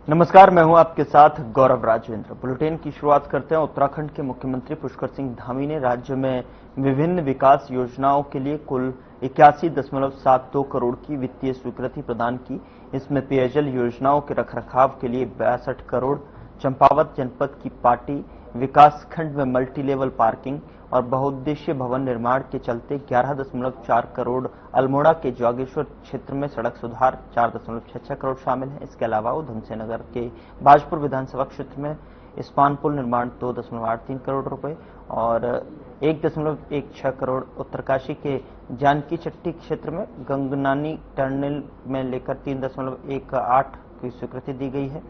नमस्कार, मैं हूं आपके साथ गौरव राजवेंद्र। बुलेटिन की शुरुआत करते हैं। उत्तराखंड के मुख्यमंत्री पुष्कर सिंह धामी ने राज्य में विभिन्न विकास योजनाओं के लिए कुल 81.72 करोड़ की वित्तीय स्वीकृति प्रदान की। इसमें पेयजल योजनाओं के रखरखाव के लिए 62 करोड़, चंपावत जनपद की पाटी विकास खंड में मल्टी लेवल पार्किंग और बहुउद्देशीय भवन निर्माण के चलते 11.4 करोड़, अल्मोड़ा के जागेश्वर क्षेत्र में सड़क सुधार 4.66 करोड़ शामिल है। इसके अलावा उधमसिंह नगर के बाजपुर विधानसभा क्षेत्र में स्पान पुल निर्माण 2.83 करोड़ रुपए और 1.16 करोड़, उत्तरकाशी के जानकी चट्टी क्षेत्र में गंगनानी टनल में लेकर 3.18 की स्वीकृति दी गई है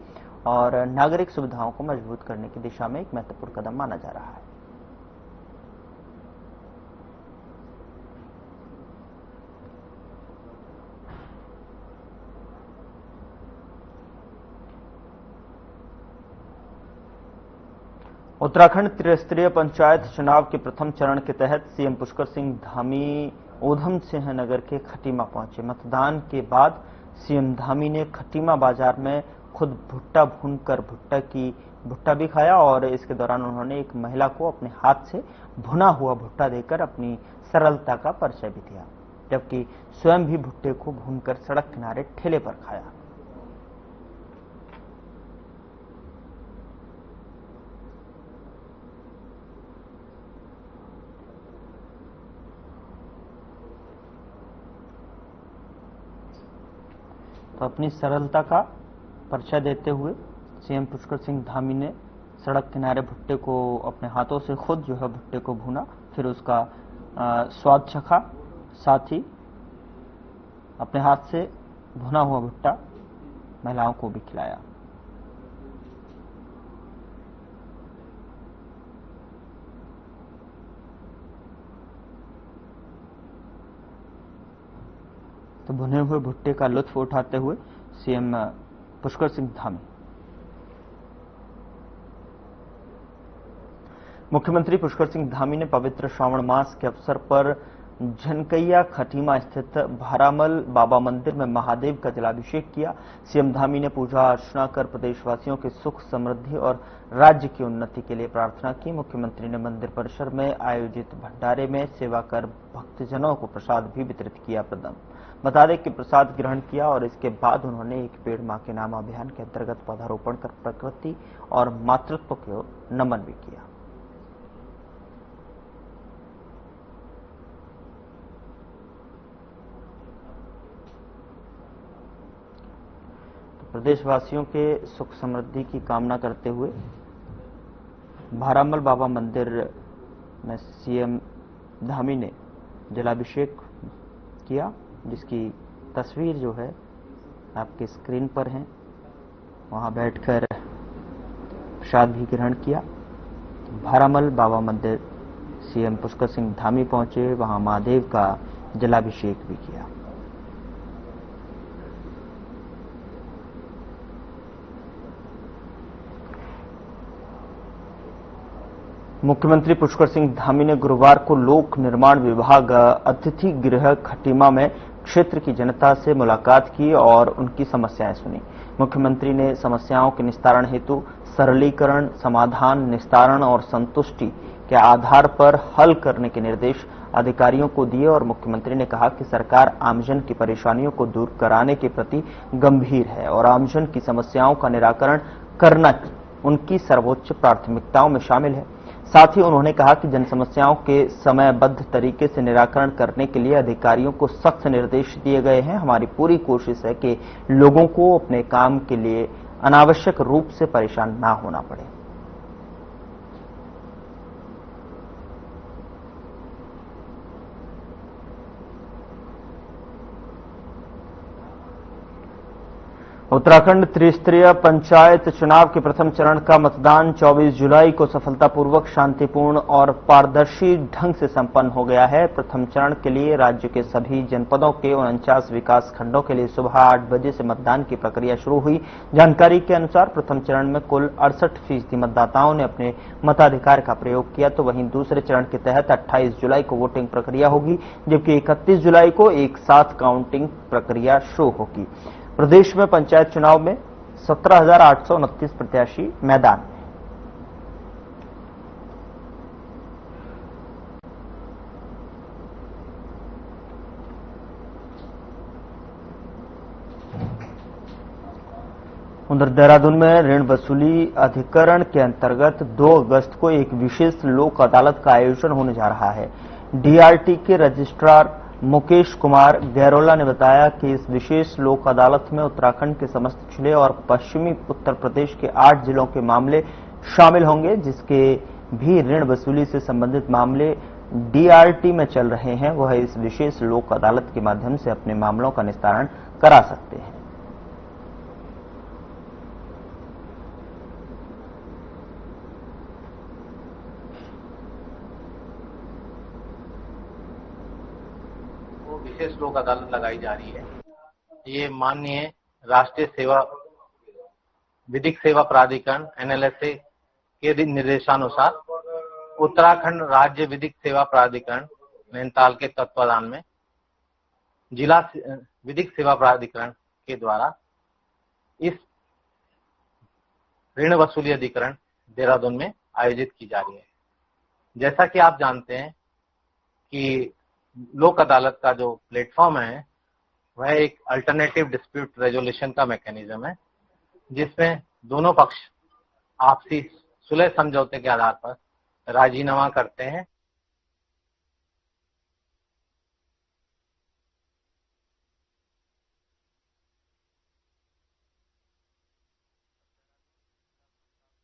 और नागरिक सुविधाओं को मजबूत करने की दिशा में एक महत्वपूर्ण कदम माना जा रहा है। उत्तराखंड त्रिस्तरीय पंचायत चुनाव के प्रथम चरण के तहत सीएम पुष्कर सिंह धामी उधमसिंह नगर के खटीमा पहुंचे। मतदान के बाद सीएम धामी ने खटीमा बाजार में खुद भुट्टा भूनकर भुट्टा भी खाया और इसके दौरान उन्होंने एक महिला को अपने हाथ से भुना हुआ भुट्टा देकर अपनी सरलता का परिचय भी दिया, जबकि स्वयं भी भुट्टे को भूनकर सड़क किनारे ठेले पर खाया। तो अपनी सरलता का परिचय देते हुए सीएम पुष्कर सिंह धामी ने सड़क किनारे भुट्टे को अपने हाथों से खुद भुट्टे को भूना, फिर उसका स्वाद चखा, साथ ही अपने हाथ से भुना हुआ भुट्टा महिलाओं को भी खिलाया। तो भुने हुए भुट्टे का लुत्फ उठाते हुए सीएम पुष्कर सिंह धामी। मुख्यमंत्री पुष्कर सिंह धामी ने पवित्र श्रावण मास के अवसर पर झनकैया खटीमा स्थित भारामल बाबा मंदिर में महादेव का जलाभिषेक किया। सीएम धामी ने पूजा अर्चना कर प्रदेशवासियों के सुख समृद्धि और राज्य की उन्नति के लिए प्रार्थना की। मुख्यमंत्री ने मंदिर परिसर में आयोजित भंडारे में सेवा कर भक्तजनों को प्रसाद भी वितरित किया। बता दें कि प्रसाद ग्रहण किया और इसके बाद उन्होंने एक पेड़ मां के नाम अभियान के अंतर्गत पौधारोपण कर प्रकृति और मातृत्व को नमन भी किया। प्रदेशवासियों के सुख समृद्धि की कामना करते हुए भारामल बाबा मंदिर में सीएम धामी ने जलाभिषेक किया, जिसकी तस्वीर आपके स्क्रीन पर है। वहां बैठकर प्रसाद भी ग्रहण किया। भारामल बाबा मंदिर सीएम पुष्कर सिंह धामी पहुंचे, वहां महादेव का जलाभिषेक भी किया। मुख्यमंत्री पुष्कर सिंह धामी ने गुरुवार को लोक निर्माण विभाग अतिथि गृह खटीमा में क्षेत्र की जनता से मुलाकात की और उनकी समस्याएं सुनी। मुख्यमंत्री ने समस्याओं के निस्तारण हेतु सरलीकरण, समाधान, निस्तारण और संतुष्टि के आधार पर हल करने के निर्देश अधिकारियों को दिए और मुख्यमंत्री ने कहा कि सरकार आमजन की परेशानियों को दूर कराने के प्रति गंभीर है और आमजन की समस्याओं का निराकरण करना उनकी सर्वोच्च प्राथमिकताओं में शामिल है। साथ ही उन्होंने कहा कि जन समस्याओं के समयबद्ध तरीके से निराकरण करने के लिए अधिकारियों को सख्त निर्देश दिए गए हैं। हमारी पूरी कोशिश है कि लोगों को अपने काम के लिए अनावश्यक रूप से परेशान ना होना पड़े। उत्तराखंड त्रिस्तरीय पंचायत चुनाव के प्रथम चरण का मतदान 24 जुलाई को सफलतापूर्वक, शांतिपूर्ण और पारदर्शी ढंग से संपन्न हो गया है। प्रथम चरण के लिए राज्य के सभी जनपदों के 49 विकास खंडों के लिए सुबह 8 बजे से मतदान की प्रक्रिया शुरू हुई। जानकारी के अनुसार प्रथम चरण में कुल 68% मतदाताओं ने अपने मताधिकार का प्रयोग किया, तो वहीं दूसरे चरण के तहत 28 जुलाई को वोटिंग प्रक्रिया होगी, जबकि 31 जुलाई को एक साथ काउंटिंग प्रक्रिया शुरू होगी। प्रदेश में पंचायत चुनाव में 17,829 प्रत्याशी मैदान में। उधर देहरादून में ऋण वसूली अधिकरण के अंतर्गत 2 अगस्त को एक विशेष लोक अदालत का आयोजन होने जा रहा है। डीआरटी के रजिस्ट्रार मुकेश कुमार गैरोला ने बताया कि इस विशेष लोक अदालत में उत्तराखंड के समस्त जिले और पश्चिमी उत्तर प्रदेश के 8 जिलों के मामले शामिल होंगे, जिसके भी ऋण वसूली से संबंधित मामले डीआरटी में चल रहे हैं, वह इस विशेष लोक अदालत के माध्यम से अपने मामलों का निस्तारण करा सकते हैं। विशेष लोक अदालत लगाई जा रही है। ये माननीय राष्ट्रीय सेवा विधिक सेवा प्राधिकरण NLSA के निर्देशानुसार उत्तराखंड राज्य विधिक सेवा प्राधिकरण नैनीताल के तत्वाधान में जिला विधिक सेवा प्राधिकरण के द्वारा इस ऋण वसूली अधिकरण देहरादून में आयोजित की जा रही है। जैसा कि आप जानते हैं कि लोक अदालत का जो प्लेटफॉर्म है वह एक अल्टरनेटिव डिस्प्यूट रेजोल्यूशन का मैकेनिज्म है, जिसमें दोनों पक्ष आपसी सुलह समझौते के आधार पर राजीनामा करते हैं।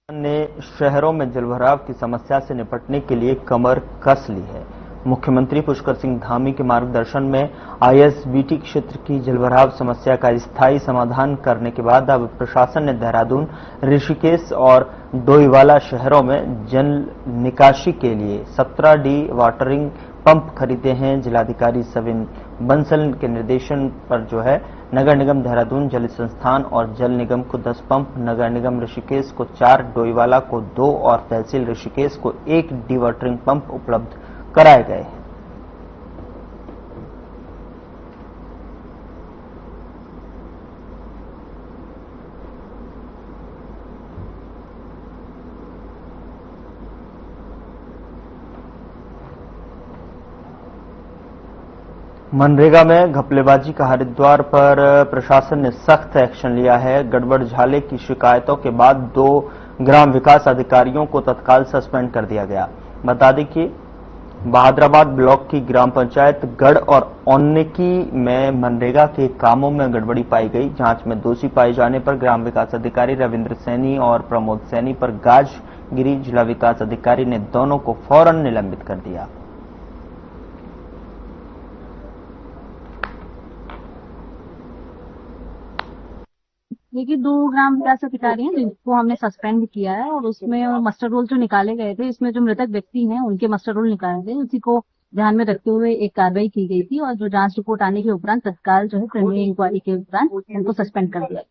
ने शहरों में जलभराव की समस्या से निपटने के लिए कमर कस ली है। मुख्यमंत्री पुष्कर सिंह धामी के मार्गदर्शन में आईएसबीटी क्षेत्र की जलभराव समस्या का स्थायी समाधान करने के बाद अब प्रशासन ने देहरादून, ऋषिकेश और डोईवाला शहरों में जल निकासी के लिए 17 डी वाटरिंग पंप खरीदे हैं। जिलाधिकारी सविन बंसल के निर्देशन पर नगर निगम देहरादून जल संस्थान और जल निगम को 10 पंप, नगर निगम ऋषिकेश को 4, डोईवाला को 2 और तहसील ऋषिकेश को 1 डी वाटरिंग पंप उपलब्ध कराए गए हैं। मनरेगा में घपलेबाजी का हरिद्वार पर प्रशासन ने सख्त एक्शन लिया है। गड़बड़ झाले की शिकायतों के बाद 2 ग्राम विकास अधिकारियों को तत्काल सस्पेंड कर दिया गया। बता दें कि बहादुराबाद ब्लॉक की ग्राम पंचायत गढ़ और औन्नेकी में मनरेगा के कामों में गड़बड़ी पाई गई। जांच में दोषी पाए जाने पर ग्राम विकास अधिकारी रविंद्र सैनी और प्रमोद सैनी पर गाज गिरी। जिला विकास अधिकारी ने दोनों को फौरन निलंबित कर दिया। देखिए 2 ग्राम विकास अधिकारी हैं जिनको हमने सस्पेंड किया है और उसमें मस्टर रोल जो निकाले गए थे, इसमें जो मृतक व्यक्ति हैं उनके मस्टर रोल निकाले थे, उसी को ध्यान में रखते हुए एक कार्रवाई की गई थी और जो जांच रिपोर्ट आने के उपरांत तत्काल प्रिलिमिनरी इंक्वायरी के उपरांत उनको सस्पेंड कर दिया।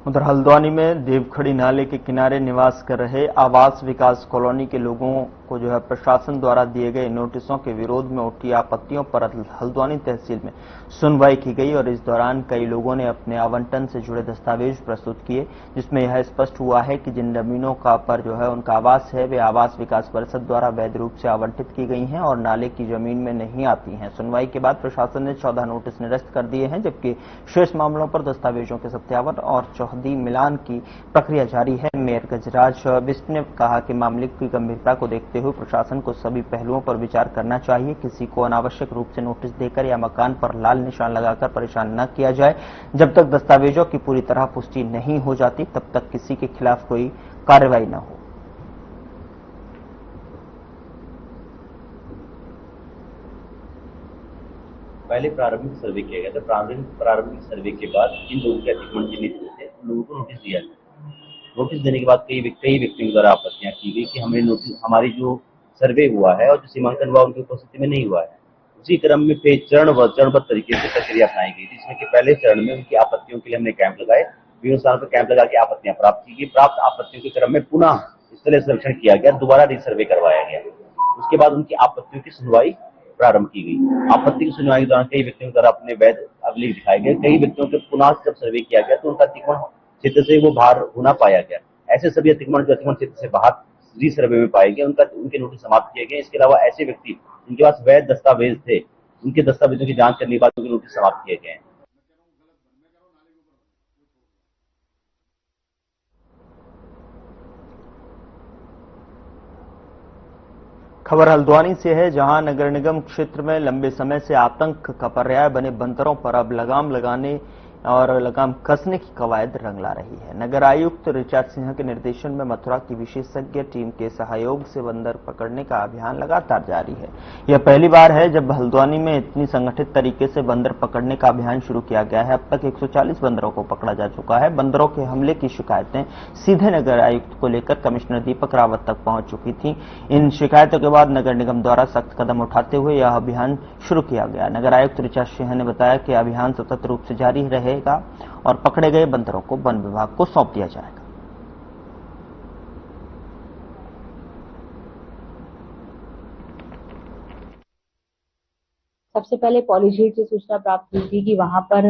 उधर हल्द्वानी में देवखड़ी नाले के किनारे निवास कर रहे आवास विकास कॉलोनी के लोगों को प्रशासन द्वारा दिए गए नोटिसों के विरोध में उठी आपत्तियों पर हल्द्वानी तहसील में सुनवाई की गई और इस दौरान कई लोगों ने अपने आवंटन से जुड़े दस्तावेज प्रस्तुत किए, जिसमें यह स्पष्ट हुआ है कि जिन जमीनों का पर उनका आवास है वे आवास विकास परिषद द्वारा वैध रूप से आवंटित की गई हैं और नाले की जमीन में नहीं आती हैं। सुनवाई के बाद प्रशासन ने 14 नोटिस निरस्त कर दिए हैं, जबकि शेष मामलों पर दस्तावेजों के सत्यापन और चौहदी मिलान की प्रक्रिया जारी है। मेयर गजराज बिष्ट ने कहा कि मामले की गंभीरता को देखते हुए प्रशासन को सभी पहलुओं पर विचार करना चाहिए। किसी को अनावश्यक रूप से नोटिस देकर या मकान पर लाल निशान लगाकर परेशान न किया जाए। जब तक दस्तावेजों की पूरी तरह पुष्टि नहीं हो जाती तब तक किसी के खिलाफ कोई कार्रवाई न हो। पहले प्रारंभिक सर्वे किया गया था। प्रारंभिक सर्वे के बाद जिन लोगों के अतिक्रमण चिन्हित हुए थे उन लोगों को नोटिस दिया गया। नोटिस देने के बाद कई व्यक्तियों द्वारा आपत्तियां की गई कि हमें नोटिस, हमारी जो सर्वे हुआ है और जो सीमांकन हुआ उनकी उपस्थिति में नहीं हुआ है। उसी क्रम में फिर चरणबद्ध तरीके से प्रक्रिया अपनाई गई थी, जिसमें कि पहले चरण में उनकी आपत्तियों के लिए हमने कैंप लगाए, विभिन्न स्थानों पर कैंप लगा के आपत्तियां प्राप्त की गई। प्राप्त आपत्तियों के क्रम में पुनः स्थलीय सर्वेक्षण किया गया, दोबारा रिसर्वे करवाया गया। उसके बाद उनकी आपत्तियों की सुनवाई प्रारंभ की गई। आपत्ति की सुनवाई के दौरान कई व्यक्तियों द्वारा अपने वैध अभिलेख दिखाए गए। कई व्यक्तियों के पुनः जब सर्वे किया गया तो उनका अतिक्रमण क्षेत्र से वो बाहर होना पाया गया। ऐसे सभी अतिक्रमण जो अतिक्रमण क्षेत्र से बाहर रिसर्वे में पाए गए उनके नोटिस समाप्त किए गए। इसके अलावा ऐसे व्यक्ति जिनके पास वैध दस्तावेज थे, उनके दस्तावेजों की जांच करने के बाद उनके नोटिस समाप्त किए गए। खबर हल्द्वानी से है, जहां नगर निगम क्षेत्र में लंबे समय से आतंक का पर्याय बने बंदरों पर अब लगाम लगाने और लगाम कसने की कवायद रंग ला रही है। नगर आयुक्त ऋचा सिंह के निर्देशन में मथुरा की विशेषज्ञ टीम के सहयोग से बंदर पकड़ने का अभियान लगातार जारी है। यह पहली बार है जब हल्द्वानी में इतनी संगठित तरीके से बंदर पकड़ने का अभियान शुरू किया गया है। अब तक 140 बंदरों को पकड़ा जा चुका है। बंदरों के हमले की शिकायतें सीधे नगर आयुक्त को लेकर कमिश्नर दीपक रावत तक पहुंच चुकी थी। इन शिकायतों के बाद नगर निगम द्वारा सख्त कदम उठाते हुए यह अभियान शुरू किया गया। नगर आयुक्त ऋचा सिंह ने बताया कि अभियान सतत रूप से जारी रहेगा और पकड़े गए बंदरों को वन विभाग को सौंप दिया जाएगा। सबसे पहले पॉलीशीट से सूचना प्राप्त हुई थी कि वहां पर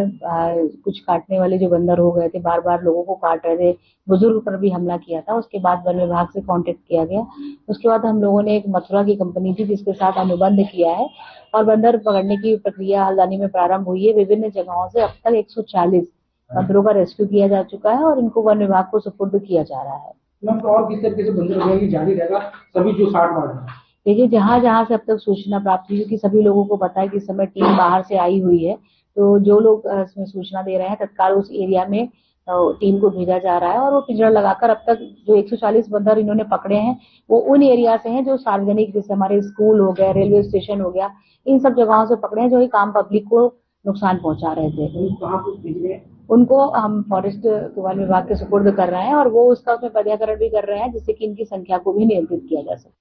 कुछ काटने वाले जो बंदर हो गए थे, बार बार लोगों को काट रहे थे, बुजुर्ग पर भी हमला किया था। उसके बाद वन विभाग से कांटेक्ट किया गया। उसके बाद हम लोगों ने एक मथुरा की कंपनी थी जिसके साथ अनुबंध किया है और बंदर पकड़ने की प्रक्रिया हल्द्वानी में प्रारंभ हुई है। विभिन्न जगहों से अब तक 140 बंदरों का रेस्क्यू किया जा चुका है और इनको वन विभाग को सुपुर्द किया जा रहा है। और किस तरीके से बंदर जारी रहेगा सभी जो 60 वार्ड है? देखिए, जहां जहां से अब तक सूचना प्राप्त हुई, क्योंकि सभी लोगों को पता है कि इस समय टीम बाहर से आई हुई है, तो जो लोग इसमें सूचना दे रहे हैं तत्काल उस एरिया में टीम को भेजा जा रहा है और वो पिंजरा लगाकर अब तक जो 140 बंदर इन्होंने पकड़े हैं वो उन एरिया से हैं जो सार्वजनिक, जैसे हमारे स्कूल हो गया, रेलवे स्टेशन हो गया, इन सब जगहों से पकड़े हैं जो एक आम पब्लिक को नुकसान पहुंचा रहे थे। उनको हम फॉरेस्ट वन विभाग के सुपुर्द कर रहे हैं और वो उसका उसमें पर्याकरण भी कर रहे हैं जिससे कि इनकी संख्या को भी नियंत्रित किया जा सके।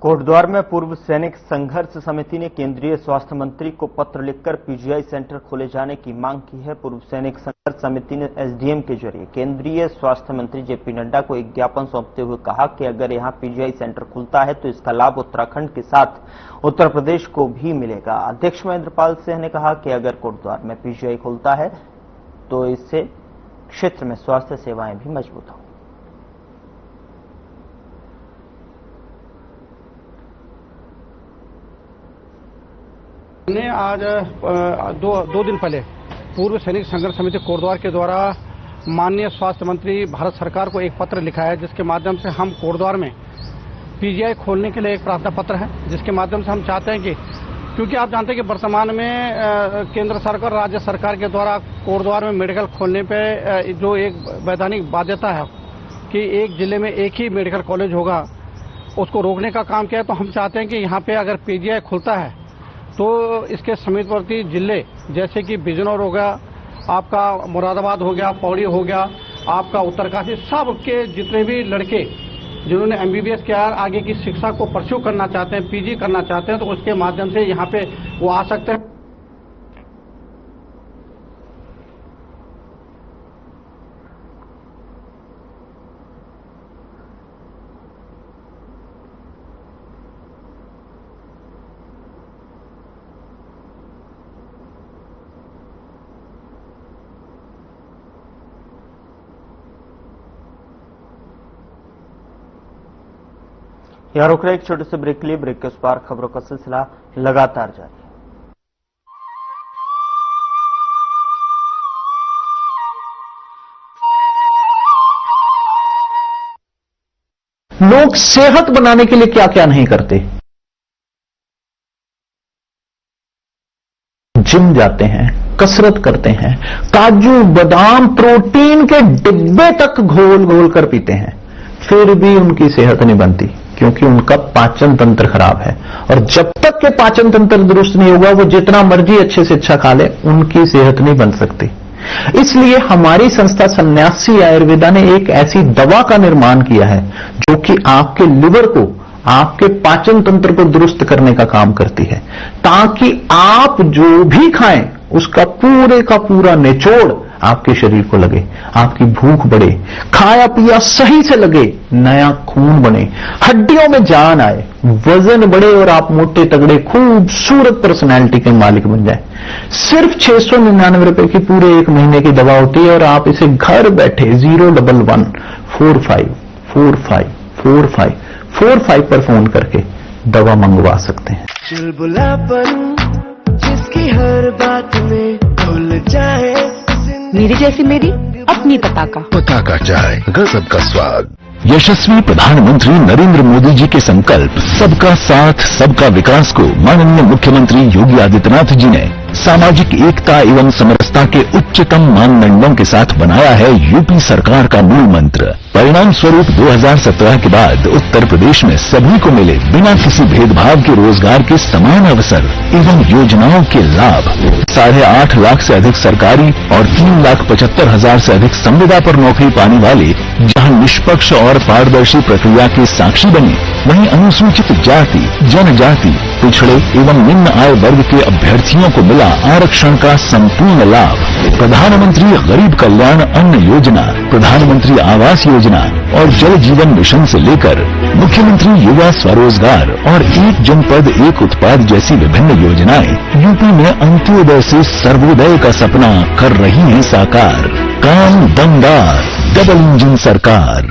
कोटद्वार में पूर्व सैनिक संघर्ष समिति ने केंद्रीय स्वास्थ्य मंत्री को पत्र लिखकर पीजीआई सेंटर खोले जाने की मांग की है। पूर्व सैनिक संघर्ष समिति ने एसडीएम के जरिए केंद्रीय स्वास्थ्य मंत्री जेपी नड्डा को एक ज्ञापन सौंपते हुए कहा कि अगर यहां पीजीआई सेंटर खुलता है तो इसका लाभ उत्तराखंड के साथ उत्तर प्रदेश को भी मिलेगा। अध्यक्ष महेंद्रपाल सिंह ने कहा कि अगर कोटद्वार में पीजीआई खुलता है तो इससे क्षेत्र में स्वास्थ्य सेवाएं भी मजबूत होंगी। हमने आज दो दिन पहले पूर्व सैनिक संघर्ष समिति कोटद्वार के द्वारा माननीय स्वास्थ्य मंत्री भारत सरकार को एक पत्र लिखा है, जिसके माध्यम से हम कोटद्वार में पीजीआई खोलने के लिए एक प्रार्थना पत्र है, जिसके माध्यम से हम चाहते हैं कि क्योंकि आप जानते हैं कि वर्तमान में केंद्र सरकार राज्य सरकार के द्वारा कोटद्वार में मेडिकल खोलने पे जो एक वैधानिक बाध्यता है कि एक जिले में एक ही मेडिकल कॉलेज होगा, उसको रोकने का काम किया है। तो हम चाहते हैं कि यहाँ पे अगर पीजीआई खुलता है तो इसके समीपवर्ती जिले जैसे कि बिजनौर हो गया, आपका मुरादाबाद हो गया, पौड़ी हो गया, आपका उत्तरकाशी, सब के जितने भी लड़के जिन्होंने एमबीबीएस किया आगे की शिक्षा को परस्यू करना चाहते हैं, पीजी करना चाहते हैं, तो उसके माध्यम से यहाँ पे वो आ सकते हैं। यहाँ रुक रहे एक छोटे से ब्रेक के लिए। ब्रेक के उस पार खबरों का सिलसिला लगातार जारी है। लोग सेहत बनाने के लिए क्या क्या नहीं करते। जिम जाते हैं, कसरत करते हैं, काजू बादाम प्रोटीन के डिब्बे तक घोल घोल कर पीते हैं, फिर भी उनकी सेहत नहीं बनती क्योंकि उनका पाचन तंत्र खराब है। और जब तक के पाचन तंत्र दुरुस्त नहीं होगा वो जितना मर्जी अच्छे से अच्छा खा ले, उनकी सेहत नहीं बन सकती। इसलिए हमारी संस्था सन्यासी आयुर्वेदा ने एक ऐसी दवा का निर्माण किया है जो कि आपके लिवर को, आपके पाचन तंत्र को दुरुस्त करने का काम करती है, ताकि आप जो भी खाएं उसका पूरे का पूरा निचोड़ आपके शरीर को लगे, आपकी भूख बढ़े, खाया पिया सही से लगे, नया खून बने, हड्डियों में जान आए, वजन बढ़े और आप मोटे तगड़े खूबसूरत पर्सनैलिटी के मालिक बन जाए। सिर्फ 699 रुपए की पूरे 1 महीने की दवा होती है और आप इसे घर बैठे 01145454545 पर फोन करके दवा मंगवा सकते हैं। चुलबुलापन जिसकी हर बात में भूल जाए, मेरी जैसी मेरी अपनी पताका चाय, गजब का स्वाद। यशस्वी प्रधानमंत्री नरेंद्र मोदी जी के संकल्प सबका साथ सबका विकास को माननीय मुख्यमंत्री योगी आदित्यनाथ जी ने सामाजिक एकता एवं समरसता के उच्चतम मानदंडों के साथ बनाया है यूपी सरकार का मूल मंत्र। परिणाम स्वरूप 2017 के बाद उत्तर प्रदेश में सभी को मिले बिना किसी भेदभाव के रोजगार के समान अवसर एवं योजनाओं के लाभ। 8.5 लाख से अधिक सरकारी और 3,75,000 से अधिक संविदा पर नौकरी पाने वाले जहां निष्पक्ष और पारदर्शी प्रक्रिया के साक्षी बने, वहीं अनुसूचित जाति, जनजाति, पिछड़े एवं निम्न आय वर्ग के अभ्यर्थियों को मिला आरक्षण का संपूर्ण लाभ। प्रधानमंत्री गरीब कल्याण अन्न योजना, प्रधानमंत्री आवास योजना और जल जीवन मिशन से लेकर मुख्यमंत्री युवा स्वरोजगार और एक जनपद एक उत्पाद जैसी विभिन्न योजनाएं यूपी में अंत्योदय से सर्वोदय का सपना कर रही है साकार। काम दमदार, डबल इंजन सरकार।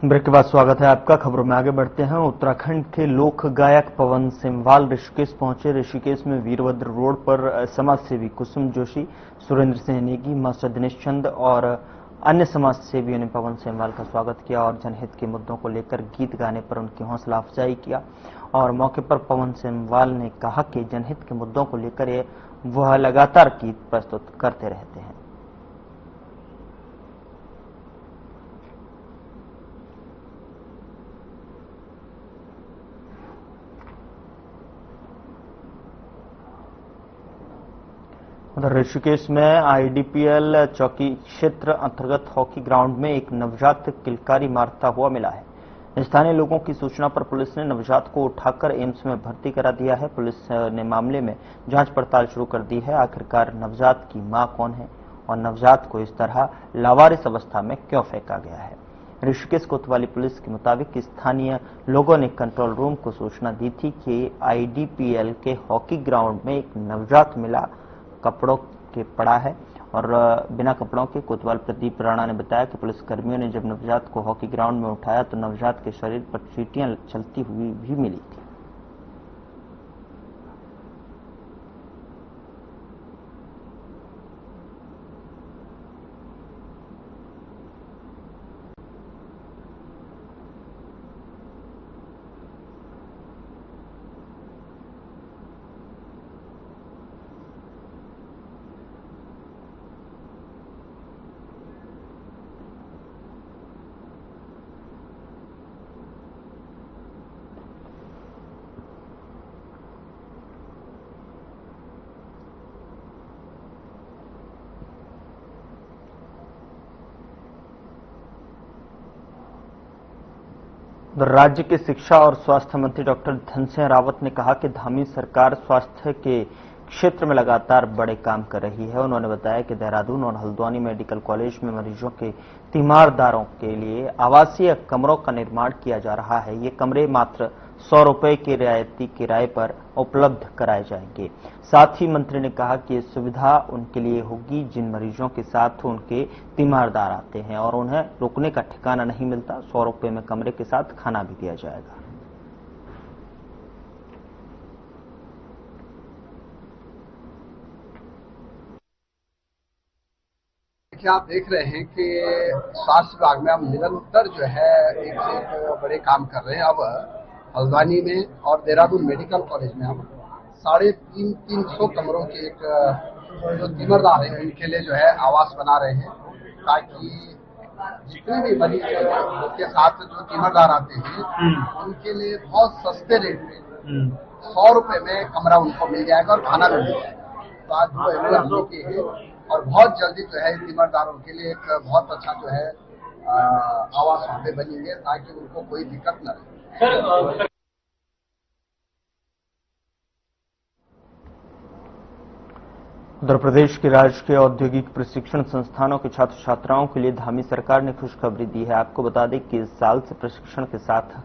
ब्रेक के बाद स्वागत है आपका। खबरों में आगे बढ़ते हैं। उत्तराखंड के लोक गायक पवन सिंहवाल ऋषिकेश पहुंचे। ऋषिकेश में वीरभद्र रोड पर समाजसेवी कुसुम जोशी, सुरेंद्र सिंह नेगी, मास्टर दिनेश चंद और अन्य समाज सेवियों ने पवन सिंहवाल का स्वागत किया और जनहित के मुद्दों को लेकर गीत गाने पर उनकी हौसला अफजाई किया। और मौके पर पवन सिंहवाल ने कहा कि जनहित के मुद्दों को लेकर वह लगातार गीत प्रस्तुत करते रहते हैं। उधर ऋषिकेश में आईडीपीएल चौकी क्षेत्र अंतर्गत हॉकी ग्राउंड में एक नवजात किलकारी मारता हुआ मिला है। स्थानीय लोगों की सूचना पर पुलिस ने नवजात को उठाकर एम्स में भर्ती करा दिया है। पुलिस ने मामले में जांच पड़ताल शुरू कर दी है। आखिरकार नवजात की मां कौन है और नवजात को इस तरह लावारिस अवस्था में क्यों फेंका गया है। ऋषिकेश कोतवाली पुलिस के मुताबिक स्थानीय लोगों ने कंट्रोल रूम को सूचना दी थी कि आईडीपीएल के हॉकी ग्राउंड में एक नवजात मिला कपड़ों के पड़ा है और बिना कपड़ों के। कोतवाल प्रदीप राणा ने बताया कि पुलिसकर्मियों ने जब नवजात को हॉकी ग्राउंड में उठाया तो नवजात के शरीर पर चींटियां चलती हुई भी मिली थी। राज्य के शिक्षा और स्वास्थ्य मंत्री डॉक्टर धन सिंह रावत ने कहा कि धामी सरकार स्वास्थ्य के क्षेत्र में लगातार बड़े काम कर रही है। उन्होंने बताया कि देहरादून और हल्द्वानी मेडिकल कॉलेज में मरीजों के तीमारदारों के लिए आवासीय कमरों का निर्माण किया जा रहा है। ये कमरे मात्र 100 रुपए के रियायती किराए पर उपलब्ध कराए जाएंगे। साथ ही मंत्री ने कहा कि ये सुविधा उनके लिए होगी जिन मरीजों के साथ उनके तीमारदार आते हैं और उन्हें रुकने का ठिकाना नहीं मिलता। 100 रुपए में कमरे के साथ खाना भी दिया जाएगा। आप देख रहे हैं कि स्वास्थ्य विभाग में हम निरंतर जो है एक से एक बड़े काम कर रहे हैं। अब हल्द्वानी में और देहरादून मेडिकल कॉलेज में हम 350 कमरों के एक जो तीमरदार हैं उनके लिए जो है आवास बना रहे हैं ताकि जितने भी मरीज हैं उसके साथ जो तीमरदार आते हैं उनके लिए बहुत सस्ते रेट में 100 रुपए में कमरा उनको मिल जाएगा और खाना भी मिल जाएगा। तो आज जो एमओयू हमने किए हैं और बहुत जल्दी जो है तीमरदारों के लिए एक बहुत अच्छा जो है आवास वहाँ पे बनेंगे ताकि उनको कोई दिक्कत न रहे। उत्तर प्रदेश के राजकीय औद्योगिक प्रशिक्षण संस्थानों के छात्र छात्राओं के लिए धामी सरकार ने खुशखबरी दी है। आपको बता दें कि इस साल से प्रशिक्षण के साथ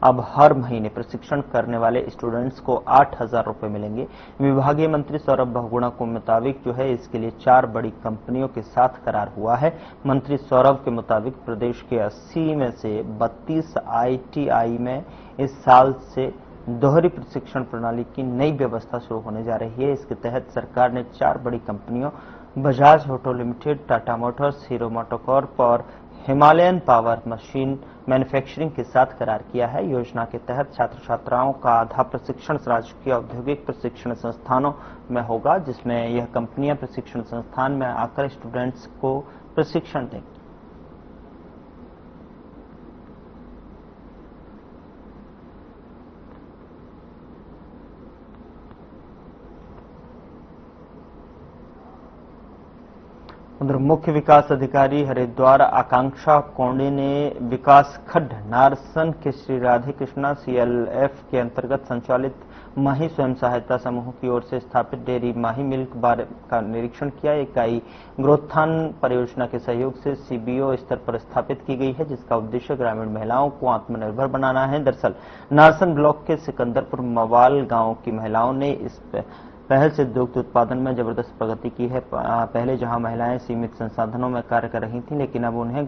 अब हर महीने प्रशिक्षण करने वाले स्टूडेंट्स को 8,000 रुपए मिलेंगे। विभागीय मंत्री सौरभ बहुगुणा के मुताबिक जो है इसके लिए 4 बड़ी कंपनियों के साथ करार हुआ है। मंत्री सौरभ के मुताबिक प्रदेश के 80 में से 32 ITI में इस साल से दोहरी प्रशिक्षण प्रणाली की नई व्यवस्था शुरू होने जा रही है। इसके तहत सरकार ने 4 बड़ी कंपनियों Bajaj auto limited, Tata Motors, hero MotoCorp और हिमालयन पावर मशीन मैन्युफैक्चरिंग के साथ करार किया है। योजना के तहत छात्र छात्राओं का आधा प्रशिक्षण राजकीय औद्योगिक प्रशिक्षण संस्थानों में होगा, जिसमें यह कंपनियां प्रशिक्षण संस्थान में आकर स्टूडेंट्स को प्रशिक्षण देंगी। उधर मुख्य विकास अधिकारी हरिद्वार आकांक्षा कोंडे ने विकास खड्ड नारसन के श्री राधे कृष्णा CLF के अंतर्गत संचालित माही स्वयं सहायता समूह की ओर से स्थापित डेयरी माही मिल्क बार का निरीक्षण किया। इकाई ग्रोथान परियोजना के सहयोग से CBO स्तर पर स्थापित की गई है, जिसका उद्देश्य ग्रामीण महिलाओं को आत्मनिर्भर बनाना है। दरअसल नारसन ब्लॉक के सिकंदरपुर मवाल गांव की महिलाओं ने इस पहल से दुग्ध उत्पादन में जबरदस्त प्रगति की है। पहले जहां महिलाएं सीमित संसाधनों में कार्य कर रही थीं, लेकिन अब उन्हें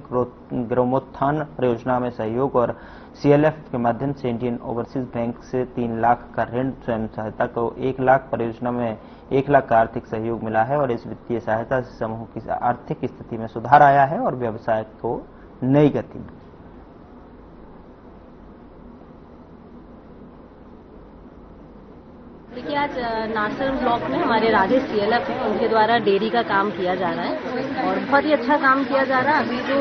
ग्रामोत्थान परियोजना में सहयोग और CLF के माध्यम से इंडियन ओवरसीज बैंक से 3 लाख का ऋण, स्वयं सहायता को 1 लाख, परियोजना में 1 लाख का आर्थिक सहयोग मिला है और इस वित्तीय सहायता से समूह की आर्थिक स्थिति में सुधार आया है और व्यवसाय को नई गति मिली। देखिए, आज नारसन ब्लॉक में हमारे राधे CLF हैं, उनके द्वारा डेयरी का काम किया जा रहा है और बहुत ही अच्छा काम किया जा रहा है। अभी जो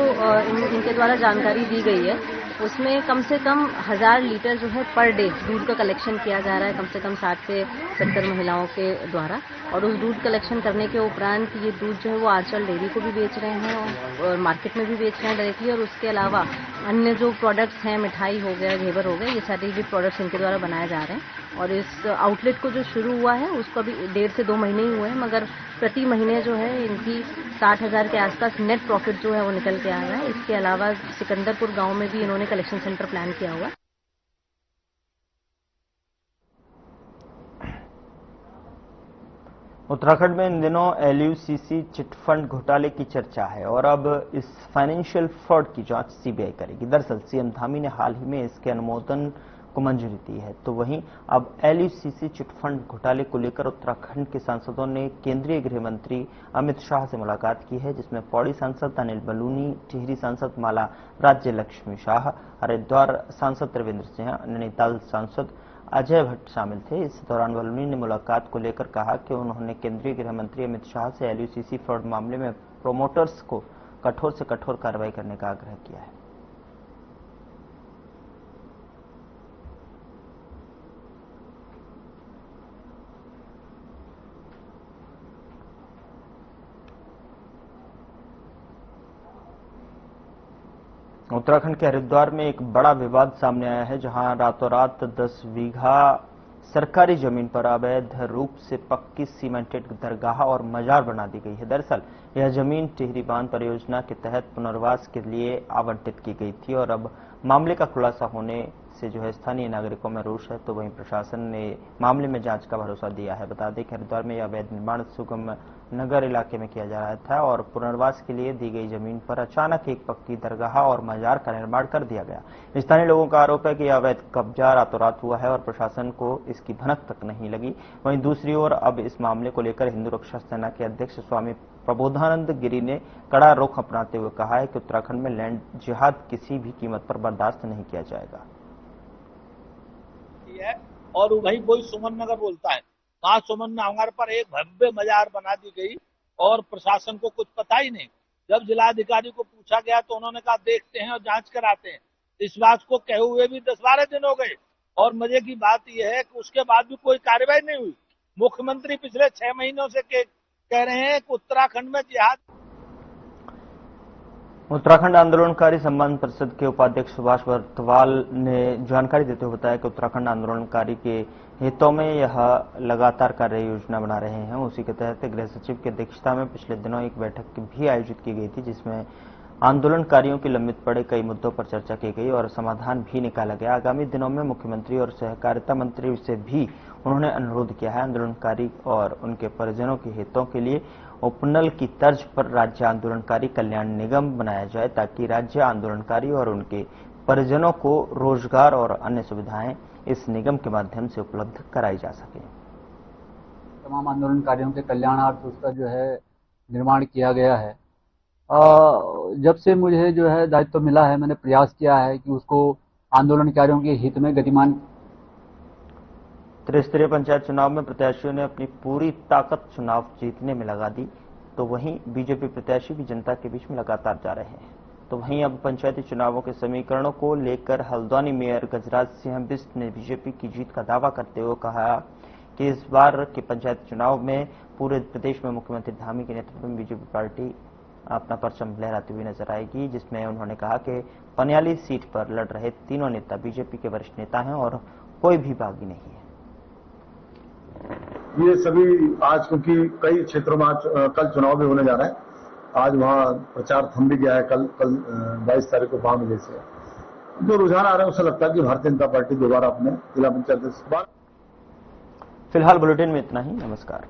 इनके द्वारा जानकारी दी गई है उसमें कम से कम 1000 लीटर जो है पर डे दूध का कलेक्शन किया जा रहा है, कम से कम 60 से 70 महिलाओं के द्वारा। और उस दूध कलेक्शन करने के उपरांत ये दूध जो है वो आंचल डेयरी को भी बेच रहे हैं और मार्केट में भी बेच रहे हैं डायरेक्टली। और उसके अलावा अन्य जो प्रोडक्ट्स हैं, मिठाई हो गया, घेवर हो गया, ये सारे भी प्रोडक्ट्स इनके द्वारा बनाए जा रहे हैं। और इस आउटलेट को जो शुरू हुआ है उसको अभी 1.5 से 2 महीने ही हुए हैं, मगर प्रति महीने जो है इनकी 60,000 के आसपास नेट प्रॉफिट जो है वो निकल के आ रहा है। इसके अलावा सिकंदरपुर गांव में भी इन्होंने कलेक्शन सेंटर प्लान किया हुआ है। उत्तराखंड में इन दिनों LUCC चिटफंड घोटाले की चर्चा है और अब इस फाइनेंशियल फ्रॉड की जांच CBI करेगी। दरअसल CM धामी ने हाल ही में इसके अनुमोदन को मंजूरी दी है, तो वहीं अब LUCC चिटफंड घोटाले को लेकर उत्तराखंड के सांसदों ने केंद्रीय गृह मंत्री अमित शाह से मुलाकात की है, जिसमें पौड़ी सांसद अनिल बलूनी, टिहरी सांसद माला राज्य लक्ष्मी शाह, हरिद्वार सांसद त्रिवेंद्र सिंह, नैनीताल सांसद अजय भट्ट शामिल थे। इस दौरान बलूनी ने मुलाकात को लेकर कहा कि उन्होंने केंद्रीय गृह मंत्री अमित शाह से LUCC फ्रॉड मामले में प्रोमोटर्स को कठोर से कठोर कार्रवाई करने का आग्रह किया है। उत्तराखंड के हरिद्वार में एक बड़ा विवाद सामने आया है, जहां रातों रात 10 बीघा सरकारी जमीन पर अवैध रूप से पक्की सीमेंटेड दरगाह और मजार बना दी गई है। दरअसल यह जमीन टिहरी बांध परियोजना के तहत पुनर्वास के लिए आवंटित की गई थी और अब मामले का खुलासा होने से जो है स्थानीय नागरिकों में रोष है, तो वहीं प्रशासन ने मामले में जांच का भरोसा दिया है। बता दें कि हरिद्वार में यह अवैध निर्माण सुगम नगर इलाके में किया जा रहा था और पुनर्वास के लिए दी गई जमीन पर अचानक एक पक्की दरगाह और मजार का निर्माण कर दिया गया। स्थानीय लोगों का आरोप है कि यह अवैध कब्जा रातों रात हुआ है और प्रशासन को इसकी भनक तक नहीं लगी। वहीं दूसरी ओर अब इस मामले को लेकर हिंदू रक्षा सेना के अध्यक्ष स्वामी प्रबोधानंद गिरी ने कड़ा रुख अपनाते हुए कहा है कि उत्तराखंड में लैंड जिहाद किसी भी कीमत पर बर्दाश्त नहीं किया जाएगा। और वही सुमन नगर बोलता है, वहाँ सुमन में हमारे पर एक भव्य मजार बना दी गई और प्रशासन को कुछ पता ही नहीं। जब जिलाधिकारी को पूछा गया तो उन्होंने कहा देखते हैं और जांच कराते हैं। इस बात को कहे हुए भी 10-12 दिन हो गए और मजे की बात यह है कि उसके बाद भी कोई कार्रवाई नहीं हुई। मुख्यमंत्री पिछले 6 महीनों से कह रहे हैं कि उत्तराखंड में जिहाद। उत्तराखंड आंदोलनकारी सम्मान परिषद के उपाध्यक्ष सुभाष बर्तवाल ने जानकारी देते हुए बताया कि उत्तराखंड आंदोलनकारी के हितों में यह लगातार कार्य योजना बना रहे हैं। उसी के तहत गृह सचिव की अध्यक्षता में पिछले दिनों एक बैठक भी आयोजित की गई थी, जिसमें आंदोलनकारियों की लंबित पड़े कई मुद्दों पर चर्चा की गई और समाधान भी निकाला गया। आगामी दिनों में मुख्यमंत्री और सहकारिता मंत्री से भी उन्होंने अनुरोध किया है आंदोलनकारी और उनके परिजनों के हितों के लिए उपनल की तर्ज पर राज्य आंदोलनकारी कल्याण निगम बनाया जाए, ताकि राज्य आंदोलनकारी और उनके परिजनों को रोजगार और अन्य सुविधाएं इस निगम के माध्यम से उपलब्ध कराई जा सके। तमाम आंदोलनकारियों के कल्याणार्थ उसका जो है निर्माण किया गया है। जब से मुझे जो है दायित्व मिला है, मैंने प्रयास किया है कि उसको आंदोलनकारियों के हित में गतिमान। त्रिस्तरीय पंचायत चुनाव में प्रत्याशियों ने अपनी पूरी ताकत चुनाव जीतने में लगा दी, तो वहीं बीजेपी प्रत्याशी भी जनता के बीच में लगातार जा रहे हैं। तो वहीं अब पंचायती चुनावों के समीकरणों को लेकर हल्द्वानी मेयर गजराज सिंह बिष्ट ने बीजेपी की जीत का दावा करते हुए कहा कि इस बार के पंचायत चुनाव में पूरे प्रदेश में मुख्यमंत्री धामी के नेतृत्व में बीजेपी पार्टी अपना परचम लहराती हुई नजर आएगी, जिसमें उन्होंने कहा कि पनियाली सीट पर लड़ रहे तीनों नेता बीजेपी के वरिष्ठ नेता हैं और कोई भी बागी नहीं है। ये सभी आज, क्योंकि कई क्षेत्रों में कल चुनाव भी होने जा रहा है, आज वहां प्रचार थम भी गया है। कल 22 तारीख को 5 बजे से जो रुझान आ रहा है उससे लगता है कि भारतीय जनता पार्टी दोबारा अपने जिला पंचायत। फिलहाल बुलेटिन में इतना ही। नमस्कार।